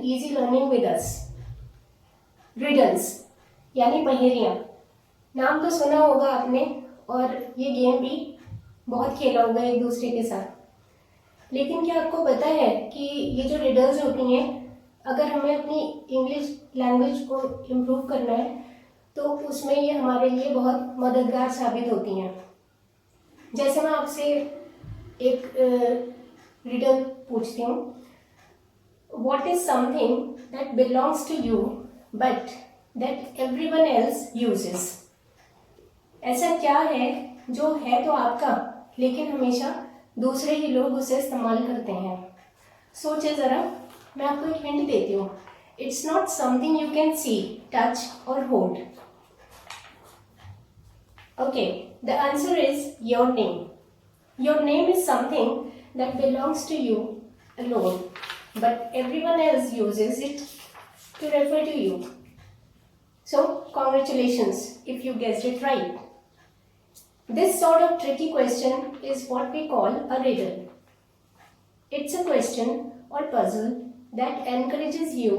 easy learning with us. Riddles यानी पहेलियाँ, नाम तो सुना होगा आपने और ये गेम भी बहुत खेला होगा एक दूसरे के साथ। लेकिन क्या आपको पता है कि ये जो रिडल्स होती हैं, अगर हमें अपनी इंग्लिश लैंग्वेज को इम्प्रूव करना है तो उसमें ये हमारे लिए बहुत मददगार साबित होती हैं। जैसे मैं आपसे एक रिडल पूछती हूँ, What is something that belongs to you but that everyone else uses? ऐसा क्या है जो है तो आपका लेकिन हमेशा दूसरे ही लोग उसे इस्तेमाल करते हैं? सोचे ज़रा, मैं आपको एक हिंट देती हूँ। It's not something you can see, touch or hold. Okay, the answer is your name. Your name is something that belongs to you alone, but everyone else uses it to refer to you. So, congratulations if you guessed it right. This sort of tricky question is what we call a riddle. It's a question or puzzle that encourages you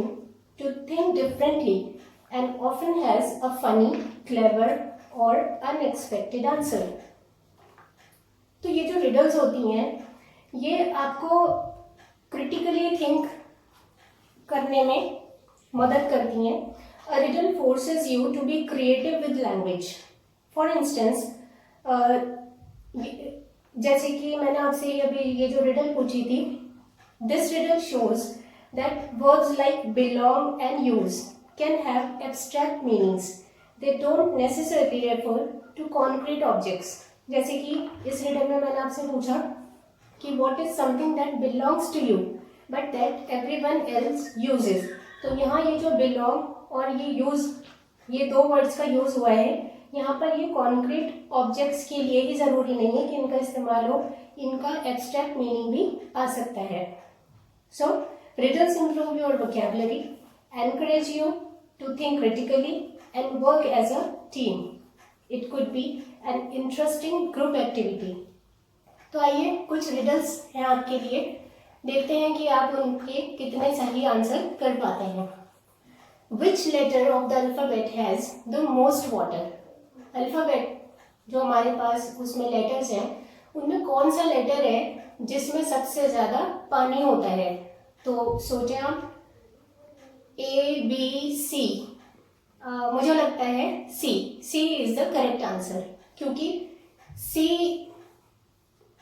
to think differently and often has a funny, clever or unexpected answer. तो ये जो riddles होती हैं, ये आपको critically think करने में मदद करती हैं। A riddle forces you to be creative with language. For instance, जैसे कि मैंने आपसे अभी ये जो रिडल पूछी थी, this riddle shows that words like belong and use can have abstract meanings. They don't necessarily refer to concrete objects. जैसे कि इस रिडल में मैंने आपसे पूछा कि what is something that belongs to you but that everyone else uses. तो यहाँ ये जो belong और ये use, ये दो वर्ड्स का यूज हुआ है। यहाँ पर ये कॉन्क्रीट ऑब्जेक्ट्स के लिए ही ज़रूरी नहीं है कि इनका इस्तेमाल हो, इनका एब्स्ट्रैक्ट मीनिंग भी आ सकता है। सो riddles improve your vocabulary, encourage you to think critically and work as a team. It could be an interesting group activity. तो आइए कुछ रिडल्स हैं आपके लिए, देखते हैं कि आप उनके कितने सही आंसर कर पाते हैं। Which letter of the alphabet has the most water? Alphabet जो हमारे पास उसमें लेटर्स हैं, उनमें कौन सा लेटर है जिसमें सबसे ज़्यादा पानी होता है? तो सोचें आप, ABC, मुझे लगता है C is the correct answer, क्योंकि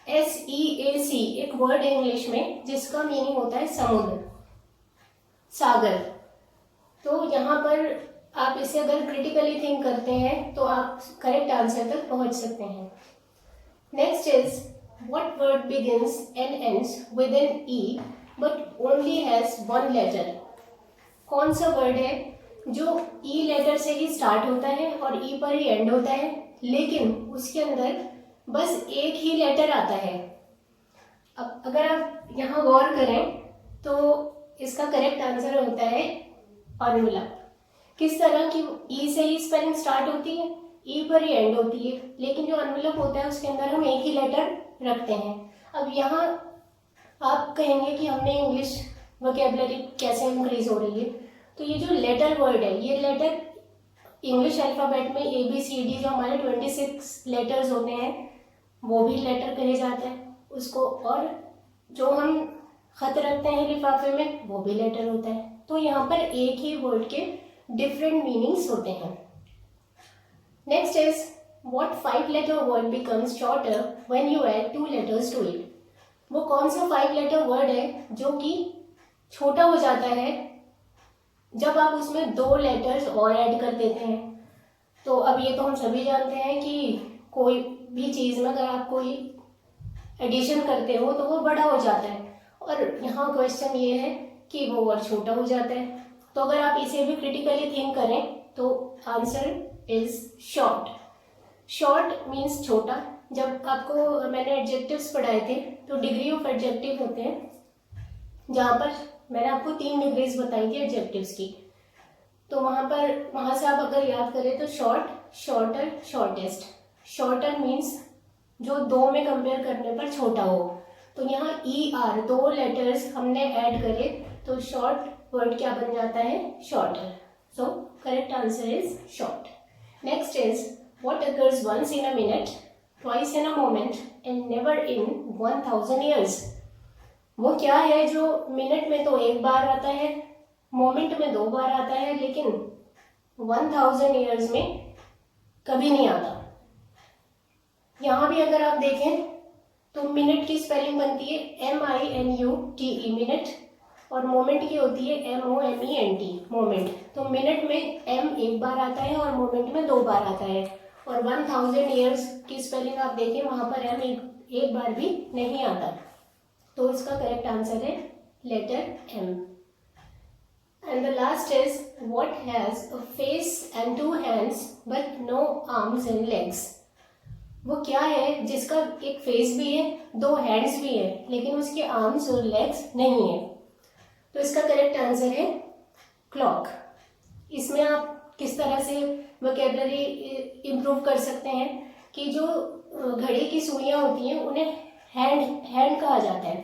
SEAC एक वर्ड है इंग्लिश में जिसका मीनिंग होता है समुद्र, सागर। तो यहाँ पर आप इसे अगर क्रिटिकली थिंक करते हैं तो आप करेक्ट आंसर तक पहुँच सकते हैं। Next is what word begins and ends with an E but only has one letter? कौन सा वर्ड है जो E लेटर से ही स्टार्ट होता है और E पर ही एंड होता है, लेकिन उसके अंदर बस एक ही लेटर आता है? अब अगर आप यहाँ गौर करें तो इसका करेक्ट आंसर होता है एनवलप। किस तरह की E से ही स्पेलिंग स्टार्ट होती है, E पर ही एंड होती है, लेकिन जो एनवलप होता है उसके अंदर हम एक ही लेटर रखते हैं। अब यहाँ आप कहेंगे कि हमने इंग्लिश वोकेबलरी कैसे इंक्रीज हो रही है, तो ये जो लेटर वर्ड है, ये लेटर इंग्लिश अल्फ़ाबेट में ABCD जो हमारे 26 लेटर्स होते हैं वो भी लेटर कहे जाते हैं उसको, और जो हम खत रखते हैं लिफाफे में वो भी लेटर होता है। तो यहाँ पर एक ही वर्ड के डिफरेंट मीनिंग्स होते हैं। Next is what 5 letter word becomes shorter when you add 2 letters to it? वो कौन सा 5 लेटर वर्ड है जो कि छोटा हो जाता है जब आप उसमें 2 लेटर्स और ऐड कर देते हैं? तो अब ये तो हम सभी जानते हैं कि कोई भी चीज़ में अगर आप कोई एडिशन करते हो तो वो बड़ा हो जाता है, और यहाँ क्वेश्चन ये है कि वो वर्ड छोटा हो जाता है। तो अगर आप इसे भी क्रिटिकली थिंक करें तो answer is short. Short means छोटा। जब आपको मैंने एडजेक्टिव्स पढ़ाए थे तो डिग्री ऑफ एडजेक्टिव होते हैं, जहाँ पर मैंने आपको 3 डिग्रीज बताई थी एडजेक्टिव्स की। तो वहाँ से आप अगर याद करें तो short, shorter, shortest. Shorter means जो 2 में कंपेयर करने पर छोटा हो। तो यहाँ ER 2 लेटर्स हमने ऐड करे तो शॉर्ट वर्ड क्या बन जाता है, shorter. So correct answer is short. Next is what occurs once in a minute, twice in a moment and never in 1000 years. वो क्या है जो मिनट में तो एक बार आता है, मोमेंट में 2 बार आता है, लेकिन 1000 ईयर्स में कभी नहीं आता। यहाँ भी अगर आप देखें तो मिनट की स्पेलिंग बनती है MINUTE मिनट, और मोमेंट की होती है MOMENT मोमेंट। तो मिनट में M एक बार आता है और मोमेंट में 2 बार आता है, और 1000 ईयर्स की स्पेलिंग आप देखें वहां पर M एक बार भी नहीं आता। तो इसका करेक्ट आंसर है letter M। And the last is what has a face and 2 hands but no arms and legs. वो क्या है जिसका एक फेस भी है, 2 हैंड्स भी है, लेकिन उसके आर्म्स और लेग्स नहीं है। तो इसका करेक्ट आंसर है क्लॉक। इसमें आप किस तरह से वोकैबुलरी इम्प्रूव कर सकते हैं कि जो घड़ी की सुइयां होती हैं उन्हें हैंड कहा जाता है।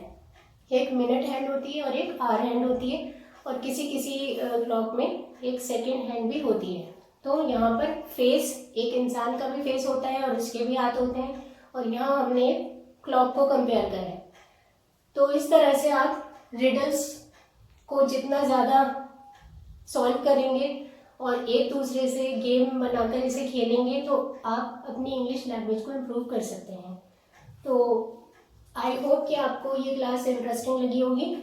एक मिनट हैंड होती है और एक आवर हैंड होती है, और किसी किसी क्लॉक में एक सेकेंड हैंड भी होती है। तो यहाँ पर फेस, एक इंसान का भी फेस होता है और उसके भी हाथ होते हैं, और यहाँ हमने क्लॉक को कंपेयर करा है। तो इस तरह से आप रिडल्स को जितना ज़्यादा सॉल्व करेंगे और एक दूसरे से गेम बनाकर इसे खेलेंगे तो आप अपनी इंग्लिश लैंग्वेज को इम्प्रूव कर सकते हैं। तो आई होप कि आपको ये क्लास इंटरेस्टिंग लगी होगी।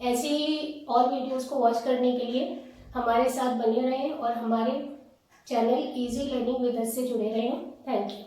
ऐसी ही और वीडियोस को वॉच करने के लिए हमारे साथ बने रहें और हमारे channel easy learning with us से जुड़े रहें। Thank you.